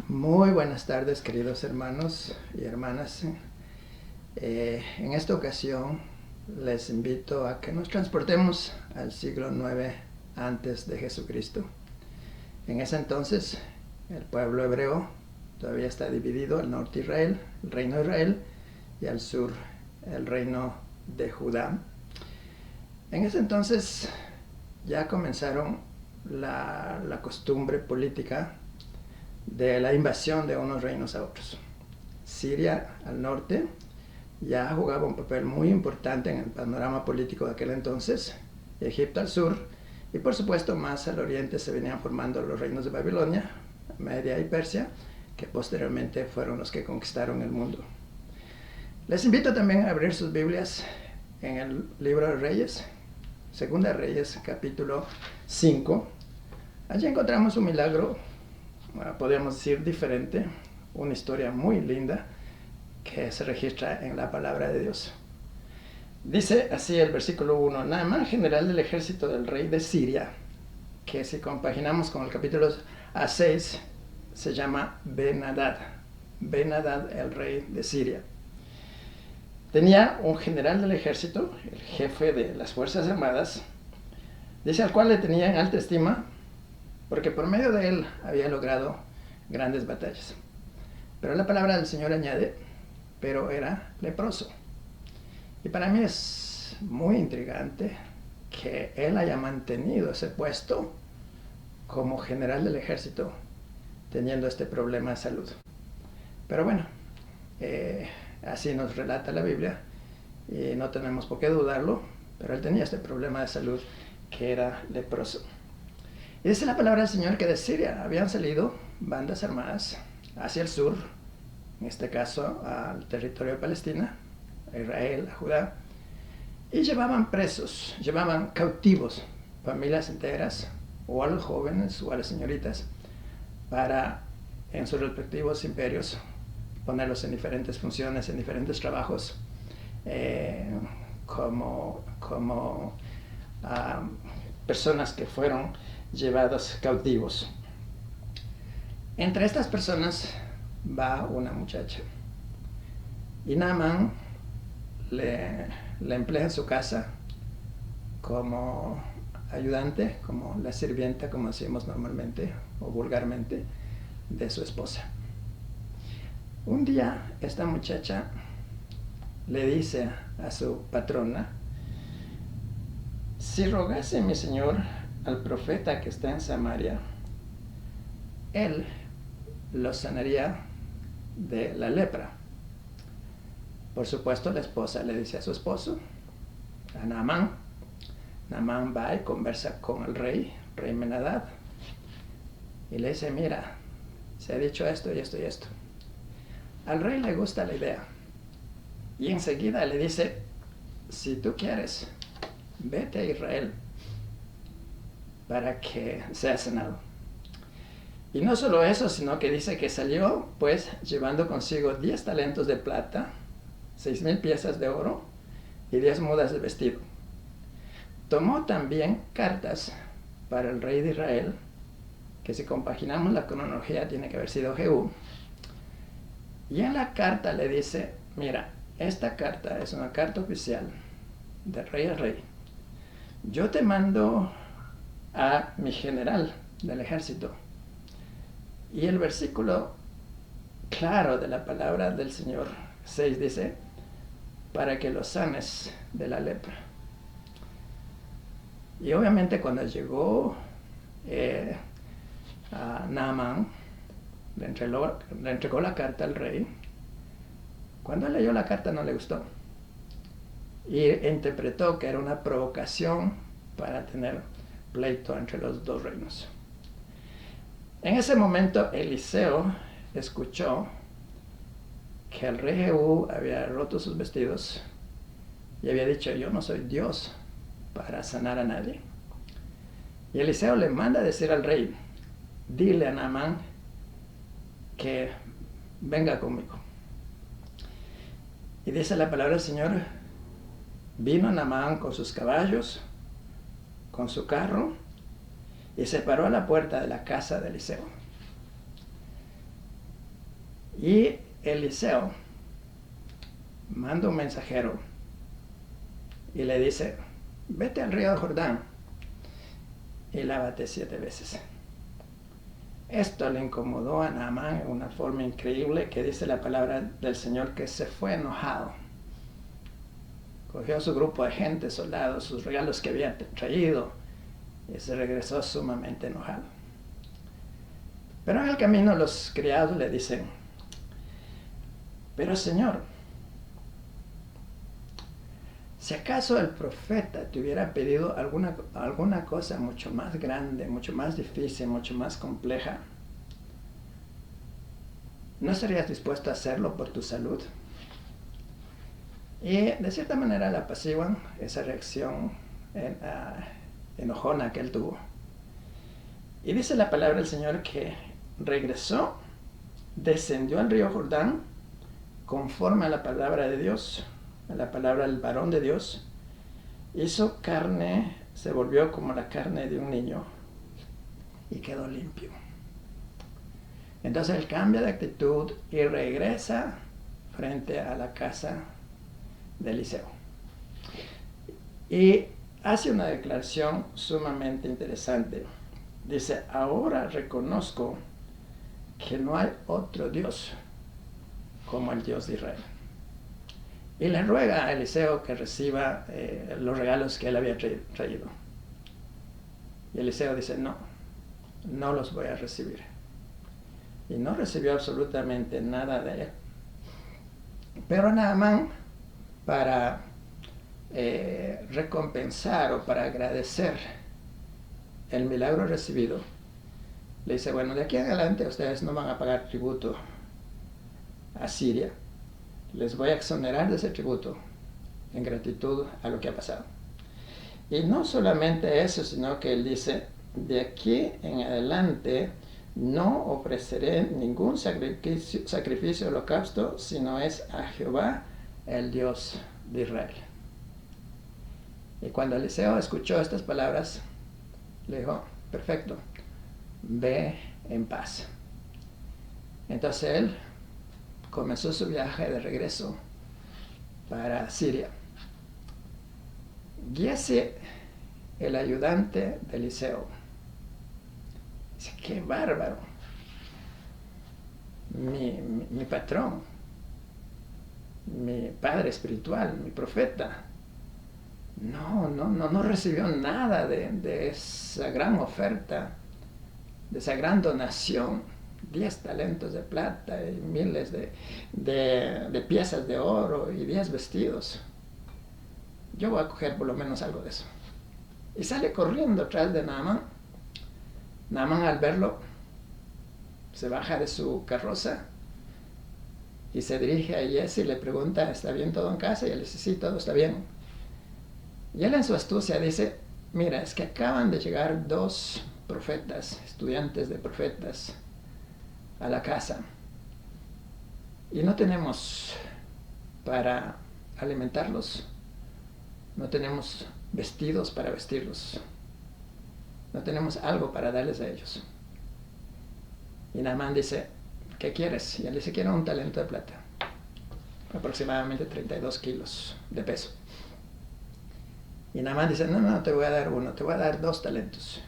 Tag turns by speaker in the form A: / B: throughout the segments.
A: Muy buenas tardes, queridos hermanos y hermanas. En esta ocasión les invito a que nos transportemos al siglo IX antes de Jesucristo. En ese entonces, el pueblo hebreo todavía está dividido: al norte Israel, el reino de Israel, y al sur el reino de Judá. En ese entonces ya comenzaron la costumbre política de la invasión de unos reinos a otros. Siria al norte ya jugaba un papel muy importante en el panorama político de aquel entonces, Egipto al sur, y por supuesto más al oriente se venían formando los reinos de Babilonia, Media y Persia, que posteriormente fueron los que conquistaron el mundo. Les invito también a abrir sus Biblias en el libro de Reyes, Segunda Reyes, capítulo 5. Allí encontramos un milagro, podríamos decir diferente, una historia muy linda que se registra en la palabra de Dios. Dice así el versículo 1: Naamán, general del ejército del rey de Siria, que si compaginamos con el capítulo 6, se llama Ben-Hadad, el rey de Siria. Tenía un general del ejército, el jefe de las fuerzas armadas, dice, al cual le tenía en alta estima, porque por medio de él había logrado grandes batallas. Pero la palabra del Señor añade, pero era leproso. Y para mí es muy intrigante que él haya mantenido ese puesto como general del ejército, teniendo este problema de salud. Pero bueno, así nos relata la Biblia, y no tenemos por qué dudarlo, pero él tenía este problema de salud, que era leproso. Y dice la palabra del Señor que de Siria habían salido bandas armadas hacia el sur, en este caso al territorio de Palestina, a Israel, a Judá, y llevaban presos, llevaban cautivos, familias enteras, o a los jóvenes o a las señoritas, para en sus respectivos imperios ponerlos en diferentes funciones, en diferentes trabajos, como personas que fueron llevados cautivos. Entre estas personas va una muchacha, y Naamán le emplea en su casa como ayudante, como la sirvienta, como decimos normalmente o vulgarmente, de su esposa. Un día esta muchacha le dice a su patrona: si rogase mi señor al profeta que está en Samaria, él lo sanaría de la lepra. Por supuesto, la esposa le dice a su esposo, a Naamán. Naamán va y conversa con el rey Ben-Hadad, y le dice: mira, se ha dicho esto y esto y esto. Al rey le gusta la idea, y enseguida le dice: si tú quieres, vete a Israel para que seas sanado. Y no solo eso, sino que dice que salió pues llevando consigo 10 talentos de plata, 6,000 piezas de oro y 10 mudas de vestido. Tomó también cartas para el rey de Israel, que si compaginamos la cronología tiene que haber sido Jehú. Y en la carta le dice: mira, esta carta es una carta oficial de rey a rey. Yo te mando a mi general del ejército. Y el versículo claro de la palabra del Señor 6 dice: para que lo sanes de la lepra. Y obviamente cuando llegó a Naamán, le entregó la carta al rey. Cuando leyó la carta no le gustó, y interpretó que era una provocación para tener pleito entre los dos reinos. En ese momento Eliseo escuchó que el rey Jehú había roto sus vestidos y había dicho: yo no soy Dios para sanar a nadie. Y Eliseo le manda a decir al rey: dile a Naamán que venga conmigo. Y dice la palabra del Señor: vino Naamán con sus caballos, con su carro, y se paró a la puerta de la casa de Eliseo. Y Eliseo manda un mensajero y le dice, vete al río Jordán y lávate 7 veces. Esto le incomodó a Naamán en una forma increíble, que dice la palabra del Señor que se fue enojado. Cogió su grupo de gente, soldados, sus regalos que había traído, y se regresó sumamente enojado. Pero en el camino los criados le dicen, pero Señor, si acaso el profeta te hubiera pedido alguna cosa mucho más grande, mucho más difícil, mucho más compleja, ¿no estarías dispuesto a hacerlo por tu salud? Y de cierta manera la apaciguan esa reacción enojona que él tuvo. Y dice la palabra del Señor que regresó, descendió al río Jordán, conforme a la palabra de Dios, a la palabra del varón de Dios, hizo carne, se volvió como la carne de un niño y quedó limpio. Entonces él cambia de actitud y regresa frente a la casa de Eliseo. Y hace una declaración sumamente interesante. Dice, ahora reconozco que no hay otro Dios como el Dios de Israel. Y le ruega a Eliseo que reciba los regalos que él había traído. Y Eliseo dice, no los voy a recibir. Y no recibió absolutamente nada de él. Pero Naamán, para recompensar o para agradecer el milagro recibido, le dice, bueno, de aquí en adelante ustedes no van a pagar tributo a Siria. Les voy a exonerar de ese tributo en gratitud a lo que ha pasado. Y no solamente eso, sino que él dice, de aquí en adelante no ofreceré ningún sacrificio holocausto, sino es a Jehová, el Dios de Israel. Y cuando Eliseo escuchó estas palabras, le dijo, perfecto, ve en paz. Entonces él comenzó su viaje de regreso para Siria. Giezi, el ayudante de Eliseo, dice, qué bárbaro, mi patrón, mi padre espiritual, mi profeta, no recibió nada de esa gran oferta, de esa gran donación, 10 talentos de plata y miles de piezas de oro y 10 vestidos. Yo voy a coger por lo menos algo de eso. Y sale corriendo atrás de Naamán. Naamán, al verlo, se baja de su carroza y se dirige a Giezi y le pregunta, ¿está bien todo en casa? Y él dice, sí, todo está bien. Y él en su astucia dice, mira, es que acaban de llegar 2 profetas, estudiantes de profetas, a la casa. Y no tenemos para alimentarlos. No tenemos vestidos para vestirlos. No tenemos algo para darles a ellos. Y Naamán dice, ¿qué quieres? Y él dice, quiero un talento de plata. Aproximadamente 32 kilos de peso. Y Naamán dice, no te voy a dar 1, te voy a dar 2 talentos.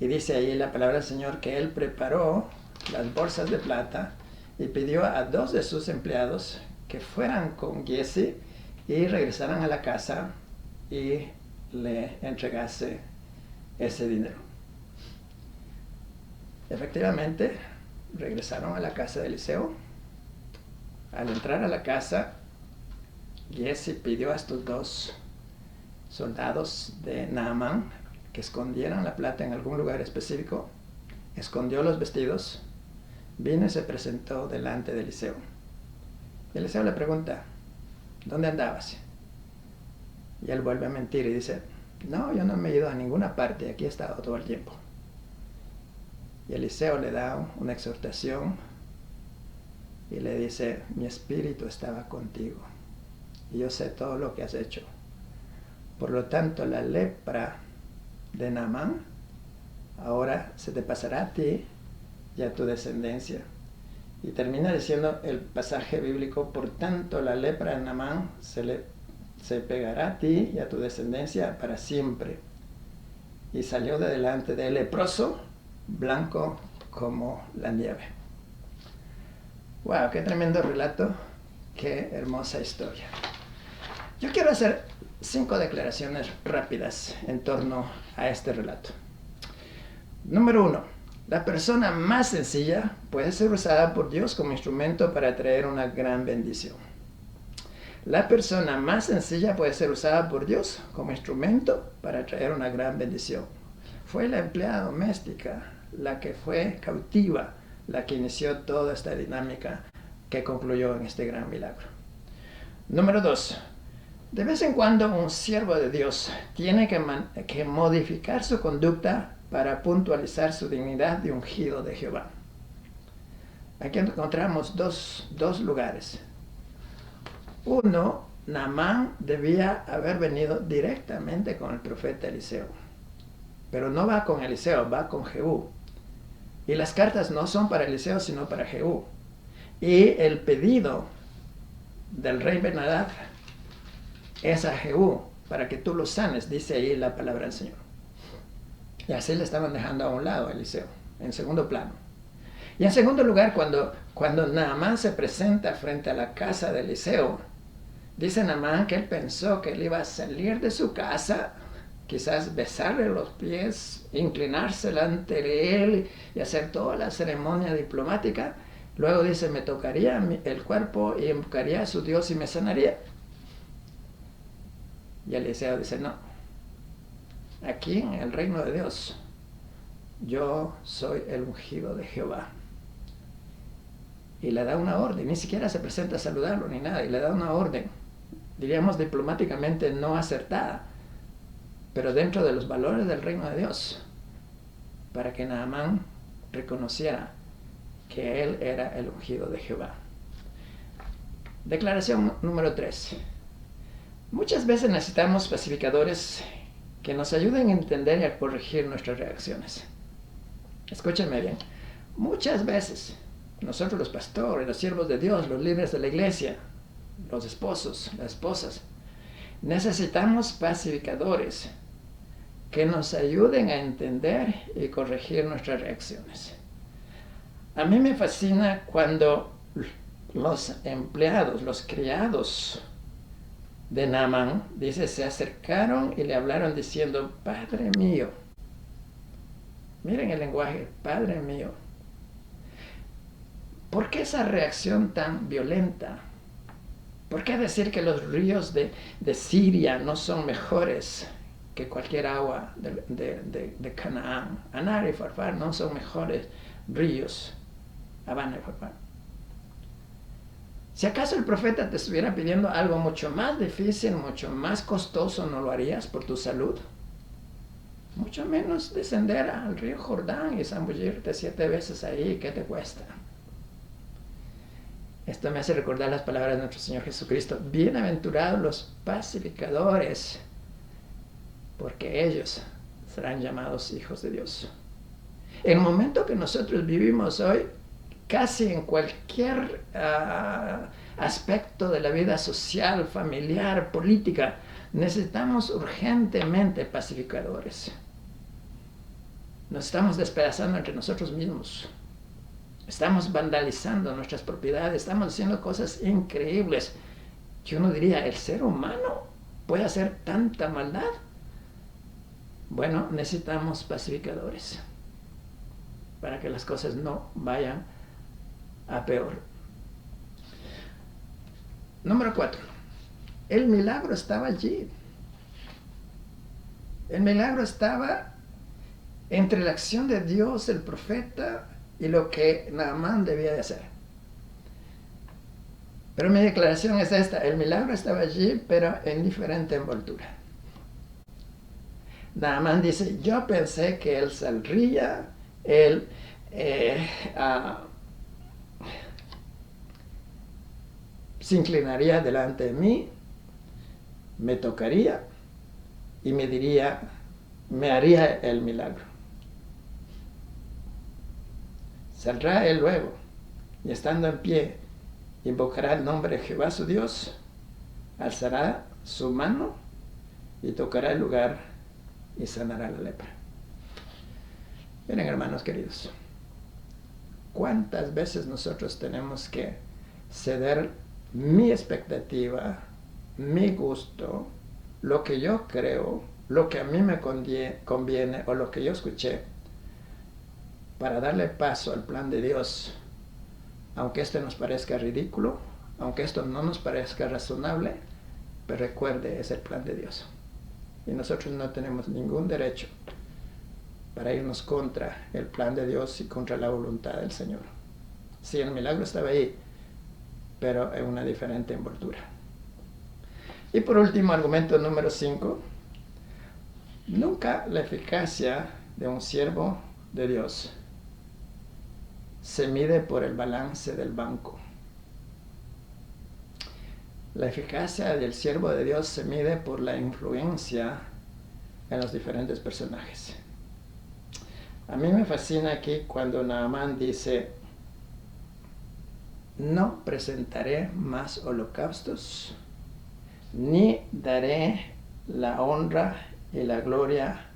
A: Y dice ahí la palabra del Señor que él preparó las bolsas de plata y pidió a 2 de sus empleados que fueran con Giezi y regresaran a la casa y le entregase ese dinero. Efectivamente, regresaron a la casa de Eliseo. Al entrar a la casa, Giezi pidió a estos 2 soldados de Naamán que escondieran la plata en algún lugar específico, escondió los vestidos, vino y se presentó delante de Eliseo. Y Eliseo le pregunta, ¿dónde andabas? Y él vuelve a mentir y dice, no, yo no me he ido a ninguna parte, aquí he estado todo el tiempo. Y Eliseo le da una exhortación y le dice, mi espíritu estaba contigo y yo sé todo lo que has hecho. Por lo tanto, la lepra de Naamán ahora se te pasará a ti y a tu descendencia. Y termina diciendo el pasaje bíblico: por tanto la lepra de Naamán se pegará a ti y a tu descendencia para siempre. Y salió de delante de él leproso, blanco como la nieve. ¡Wow! ¡Qué tremendo relato! ¡Qué hermosa historia! Yo quiero hacer 5 declaraciones rápidas en torno a este relato. Número 1. La persona más sencilla puede ser usada por Dios como instrumento para traer una gran bendición. La persona más sencilla puede ser usada por Dios como instrumento para traer una gran bendición. Fue la empleada doméstica, la que fue cautiva, la que inició toda esta dinámica que concluyó en este gran milagro. Número 2. De vez en cuando un siervo de Dios tiene que modificar su conducta para puntualizar su dignidad de ungido de Jehová. Aquí encontramos dos lugares. Uno, Naamán debía haber venido directamente con el profeta Eliseo, pero no va con Eliseo, va con Jehú. Y las cartas no son para Eliseo, sino para Jehú. Y el pedido del rey Ben-Hadad es a Jehú, para que tú lo sanes, dice ahí la palabra del Señor. Y así le estaban dejando a un lado a Eliseo, en segundo plano. Y en segundo lugar, cuando Naamán se presenta frente a la casa de Eliseo, dice Naamán que él pensó que él iba a salir de su casa, quizás besarle los pies, inclinarse delante de él y hacer toda la ceremonia diplomática. Luego dice: me tocaría el cuerpo y invocaría a su Dios y me sanaría. Y Eliseo dice: no, aquí en el reino de Dios, yo soy el ungido de Jehová. Y le da una orden, ni siquiera se presenta a saludarlo ni nada, y le da una orden, diríamos diplomáticamente no acertada, pero dentro de los valores del reino de Dios, para que Naamán reconociera que él era el ungido de Jehová. Declaración número 3. Muchas veces necesitamos pacificadores que nos ayuden a entender y a corregir nuestras reacciones. Escúchenme bien. Muchas veces nosotros, los pastores, los siervos de Dios, los líderes de la iglesia, los esposos, las esposas, necesitamos pacificadores que nos ayuden a entender y corregir nuestras reacciones. A mí me fascina cuando los empleados, los criados de Naamán, dice, se acercaron y le hablaron diciendo: Padre mío. Miren el lenguaje: Padre mío. ¿Por qué esa reacción tan violenta? ¿Por qué decir que los ríos de Siria no son mejores que cualquier agua de Canaán? Anar y Farfar no son mejores ríos. Habana y Farfar. Si acaso el profeta te estuviera pidiendo algo mucho más difícil, mucho más costoso, ¿no lo harías por tu salud? Mucho menos descender al río Jordán y zambullirte 7 veces ahí. ¿Qué te cuesta? Esto me hace recordar las palabras de nuestro Señor Jesucristo: bienaventurados los pacificadores, porque ellos serán llamados hijos de Dios. En el momento que nosotros vivimos hoy, casi en cualquier aspecto de la vida social, familiar, política, necesitamos urgentemente pacificadores. Nos estamos despedazando entre nosotros mismos. Estamos vandalizando nuestras propiedades, estamos haciendo cosas increíbles. Que uno diría: ¿el ser humano puede hacer tanta maldad? Bueno, necesitamos pacificadores para que las cosas no vayan a peor. Número 4. El milagro estaba allí. El milagro estaba entre la acción de Dios, el profeta, y lo que Naamán debía de hacer. Pero mi declaración es esta: el milagro estaba allí, pero en diferente envoltura. Naamán dice: yo pensé que él saldría, él se inclinaría delante de mí, me tocaría y me haría el milagro. Saldrá él luego, y estando en pie, invocará el nombre de Jehová su Dios, alzará su mano y tocará el lugar y sanará la lepra. Miren, hermanos queridos, ¿cuántas veces nosotros tenemos que ceder mi expectativa, mi gusto, lo que yo creo, lo que a mí me conviene o lo que yo escuché, para darle paso al plan de Dios, aunque esto nos parezca ridículo, aunque esto no nos parezca razonable, pero recuerde, es el plan de Dios. Y nosotros no tenemos ningún derecho para irnos contra el plan de Dios y contra la voluntad del Señor. Sí, el milagro estaba ahí, pero en una diferente envoltura. Y por último, argumento número 5. Nunca la eficacia de un siervo de Dios se mide por el balance del banco. La eficacia del siervo de Dios se mide por la influencia en los diferentes personajes. A mí me fascina aquí cuando Naamán dice: no presentaré más holocaustos, ni daré la honra y la gloria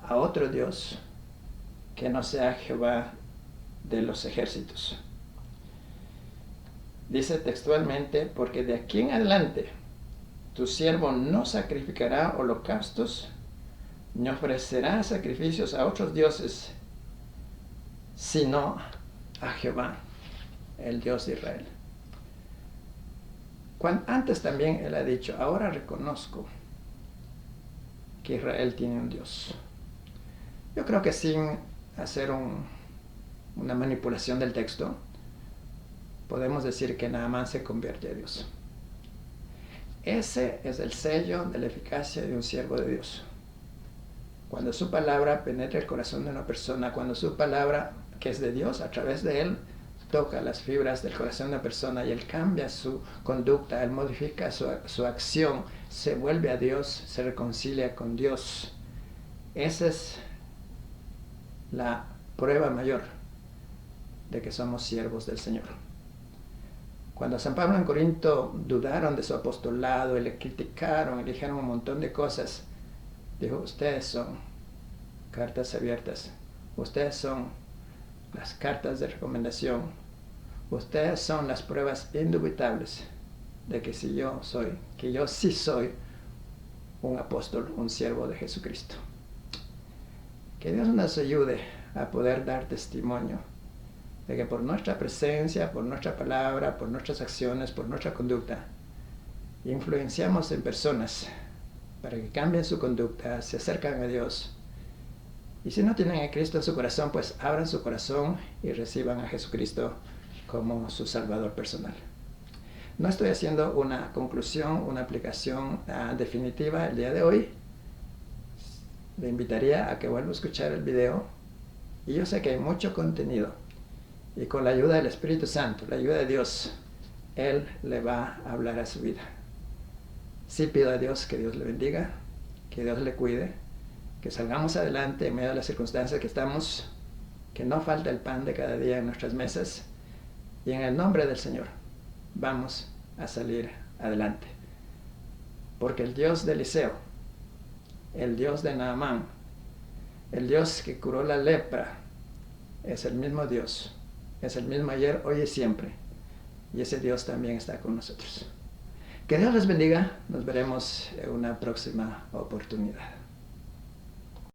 A: a otro Dios que no sea Jehová de los ejércitos. Dice textualmente: porque de aquí en adelante tu siervo no sacrificará holocaustos, ni ofrecerá sacrificios a otros dioses, sino a Jehová, el Dios de Israel. Antes también él ha dicho: ahora reconozco que Israel tiene un Dios. Yo creo que sin hacer una manipulación del texto, podemos decir que Naamán se convierte a Dios. Ese es el sello de la eficacia de un siervo de Dios. Cuando su palabra penetra el corazón de una persona, cuando su palabra, que es de Dios, a través de él, toca las fibras del corazón de una persona y él cambia su conducta, él modifica su acción, se vuelve a Dios, se reconcilia con Dios. Esa es la prueba mayor de que somos siervos del Señor. Cuando San Pablo en Corinto dudaron de su apostolado y le criticaron y le dijeron un montón de cosas, dijo: ustedes son cartas abiertas, ustedes son las cartas de recomendación, ustedes son las pruebas indubitables de que yo sí soy un apóstol, un siervo de Jesucristo. Que Dios nos ayude a poder dar testimonio de que por nuestra presencia, por nuestra palabra, por nuestras acciones, por nuestra conducta, influenciamos en personas para que cambien su conducta, se acercan a Dios. Y si no tienen a Cristo en su corazón, pues abran su corazón y reciban a Jesucristo como su Salvador personal. No estoy haciendo una conclusión, una aplicación definitiva el día de hoy. Le invitaría a que vuelva a escuchar el video. Y yo sé que hay mucho contenido. Y con la ayuda del Espíritu Santo, la ayuda de Dios, Él le va a hablar a su vida. Sí pido a Dios que Dios le bendiga, que Dios le cuide, que salgamos adelante en medio de las circunstancias que estamos, que no falta el pan de cada día en nuestras mesas. Y en el nombre del Señor vamos a salir adelante. Porque el Dios de Eliseo, el Dios de Naamán, el Dios que curó la lepra, es el mismo Dios. Es el mismo ayer, hoy y siempre. Y ese Dios también está con nosotros. Que Dios les bendiga. Nos veremos en una próxima oportunidad.